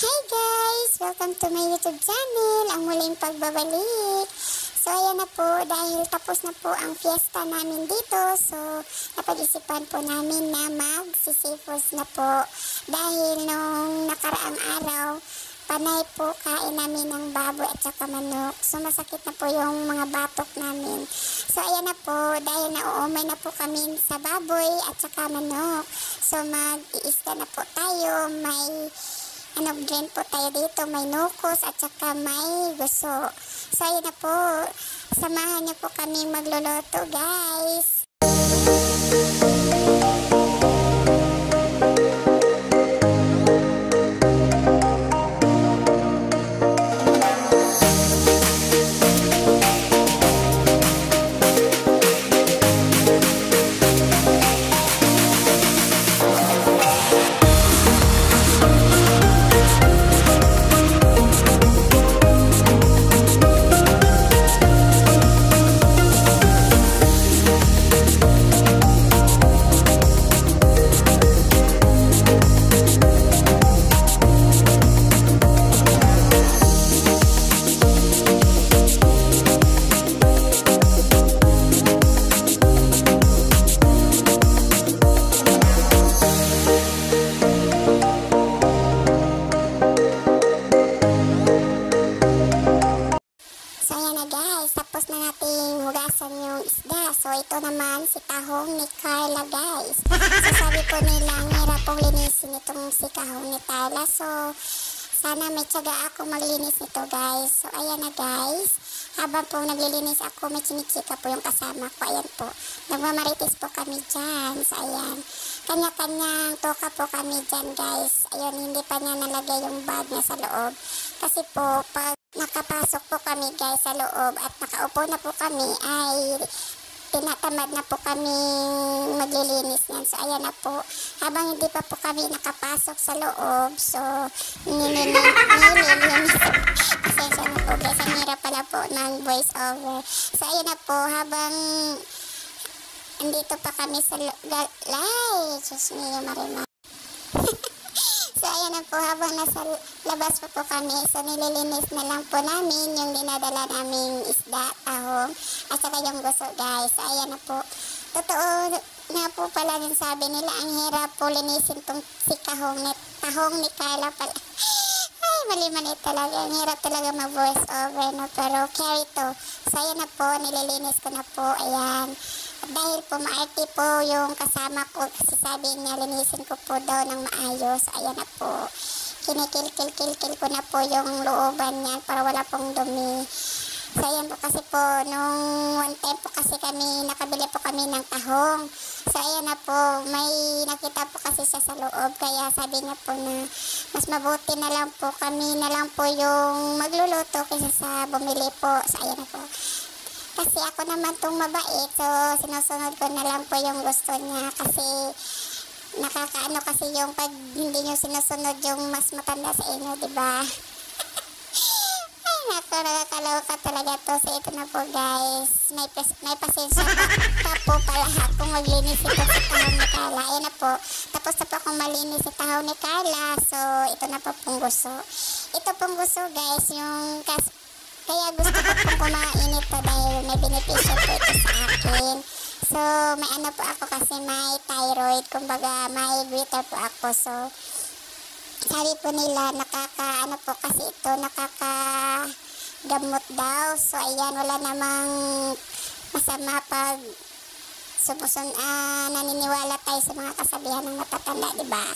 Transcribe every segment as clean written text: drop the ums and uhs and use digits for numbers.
Hi guys! Welcome to my YouTube channel, ang muling pagbabalik. So ayan na po, dahil tapos na po ang fiesta namin dito. So napag-isipan po namin na mag-sisifos na po. Dahil nung nakaraang araw, panay po kain namin ng baboy at saka manok. So masakit na po yung mga batok namin. So ayan na po, dahil nauumay na po kami sa baboy at saka manok. So mag-iista na po tayo, may drink po tayo dito, may nukos at saka may guso. So ayun na po, samahan niyo po kami magluluto guys. Tapos na natin hugasan yung isda. So ito naman si tahong ni Carla guys. So sabi po nila, ang hirap pong linisin itong si tahong ni Carla. So sana may tiyaga ako maglinis nito guys. So ayan na guys. Habang po naglilinis ako, may chinichika po yung kasama ko. Ayan po. Nagmamarites po kami dyan. So ayan. Kanya-kanyang toka po kami dyan guys. Ayan, hindi pa niya nalagay yung bag niya sa loob. Kasi po, pag nakapasok po kami guys sa loob at nakaupo na po kami, ay tinatamad na po kami maglilinis niyan. So ayan na po. Habang hindi pa po kami nakapasok sa loob, so nililinis. Pasensya na po guys. Ang hirap pala po ng voice over. So ayan na po. Habang andito pa kami sa Diyos niyo Marima. So ayan na po, habang nasa labas po kami, so nililinis na lang po namin yung dinadala naming isda, tahong, at saka yung guso guys. So ayan na po. Totoo na po pala din sabi nila, ang hirap po linisin tong si tahong ni Carla pala. Ay, mali-mali talaga. Ang hirap talaga mag-voice over, no? Pero carry to. So ayan na po, nililinis ko na po. Ayan. Dahil po maarte po yung kasama ko, kasi sabi niya linisin ko po daw ng maayos. Ayan na po, kinikil-kil ko na po yung looban niyan para wala pong dumi. So ayan po, kasi po nung one time po kasi kami, nakabili po kami ng tahong. So ayan na po, may nakita po kasi siya sa loob, kaya sabi niya po na mas mabuti na lang po kami na lang po yung magluluto kaysa sa bumili po. So ayan na po. Kasi ako naman tong mabait, so sinusunod ko na lang po yung gusto niya. Kasi nakakaano kasi yung pag hindi nyo sinusunod yung mas matanda sa inyo, diba? Ay naku, nakakaloka talaga to. So ito na po guys, may pasensya pa po pala akong maglinis ito sa tahong ni Carla. Ayan na po, tapos na po akong malinis sa tahong ni Carla. So ito na po pong gusto. Ito pong gusto guys, yung kaya gusto ko pong kumain ito dahil may benepisyo po ito sa akin. So, may ano po ako kasi may thyroid. Kumbaga, may goiter po ako. So, sabi po nila, nakaka-ano po kasi ito, nakakagamot daw. So, ayan, wala namang masama pag naniniwala tayo sa mga kasabihan ng matatanda, diba?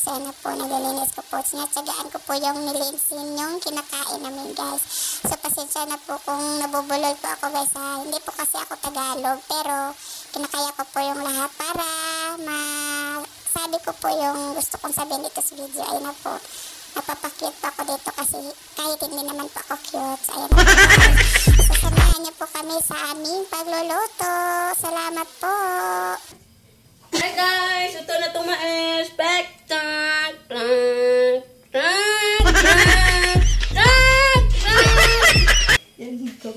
So, ano po, naglilinis ko po. Sinatsagaan ko po yung nilinsin yung kinakain namin guys. So, pasensya na po kung nabubulol po ako guys ha. Hindi po kasi ako Tagalog, pero kinakaya ko po yung lahat para masabi ko po yung gusto kong sabihin dito sa video. Ayun na po, napapakute pa ako dito kasi kahit hindi naman po ako cute. So, ayun na po. So, samahan niyo po kami sa aming pagluluto. Salamat po! Hi guys! Ito na itong ma-expectant! Yan dito.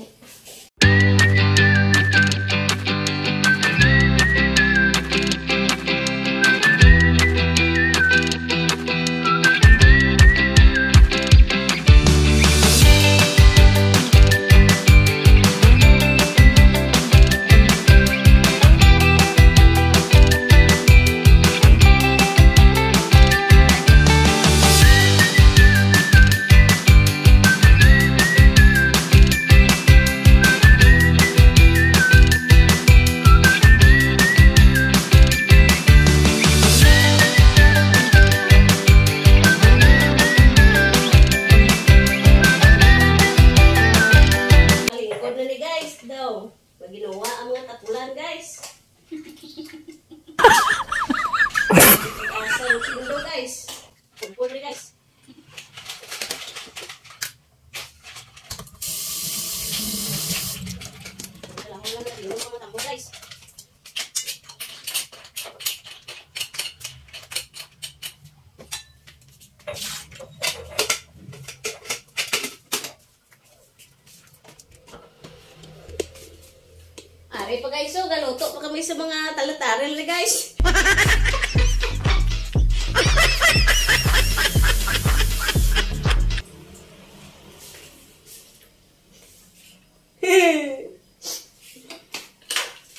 Ay pa guys, so galuto pa kami sa mga talataril na guys.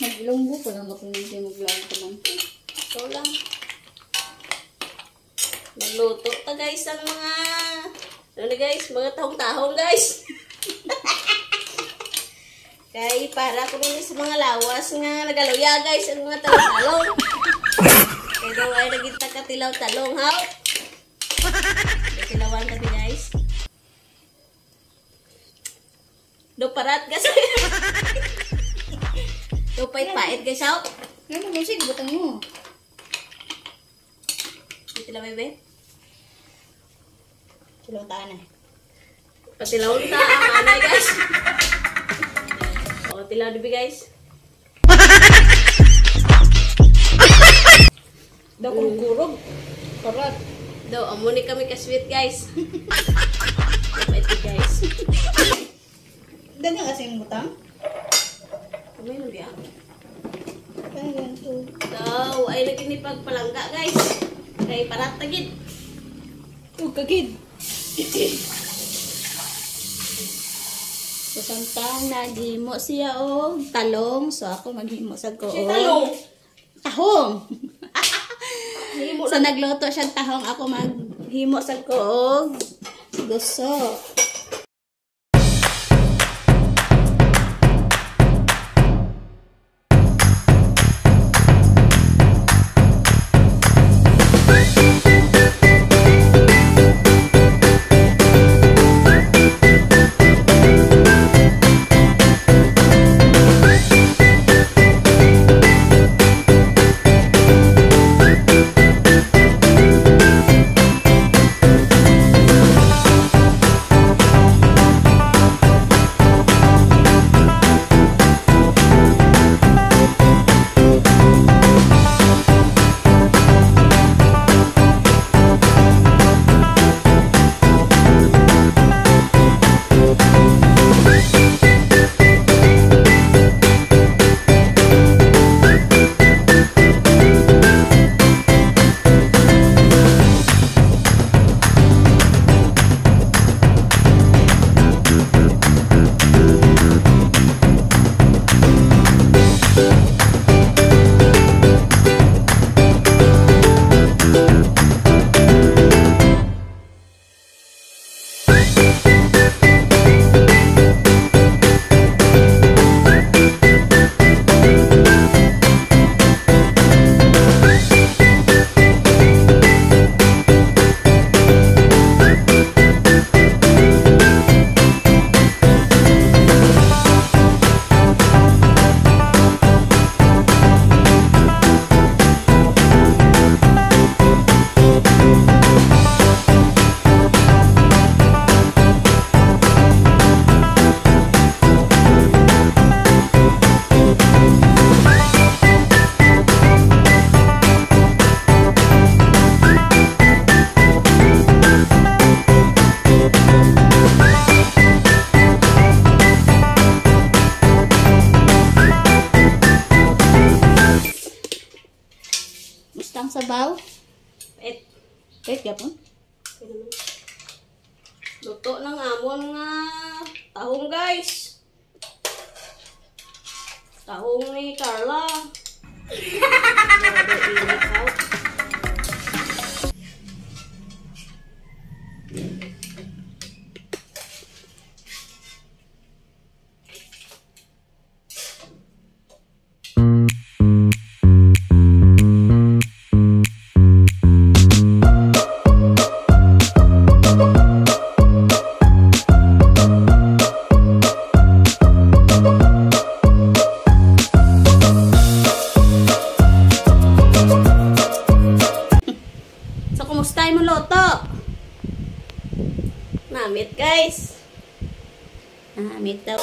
Maglunggo ko lang ako hindi mag-vlog ko lang. So lang. Nagluto ta guys ang mga ano guys, mga tahong-tahong guys. Kay para ko rin sa mga lawas nga nagaluya guys ang mga talong-talong. Kaya daw ay nagita ka tilaw-talong haw. Tilawan kami guys. Do parat guys. Do pait-pait guys haw. Ano mo sige butang mo? Tila bebe. Silong-taan eh. Patilaw ta ang anay guys. O tilaw dibi guys. Daw kurog. Parat. Do amo ni kami ka sweet guys. Pait guys. Ganyan kasi yung butang. Kamay na biya. Ganyan to. Daw ay lagi ni pagpalangga guys. Kay parat tagid. Kagid. So, samtang naghimo siya og talong. So, ako maghimo sa ko. Si talong. Tahong. Himo So, nagluto siya tahong. Ako maghimo sa ko og gusto. Mustang sabaw. Pait Yapon. luto ng amon nga tahong guys. Tahong ni Carla. Grabe init haw. Kumusta mo loto? Namit guys. Namit daw.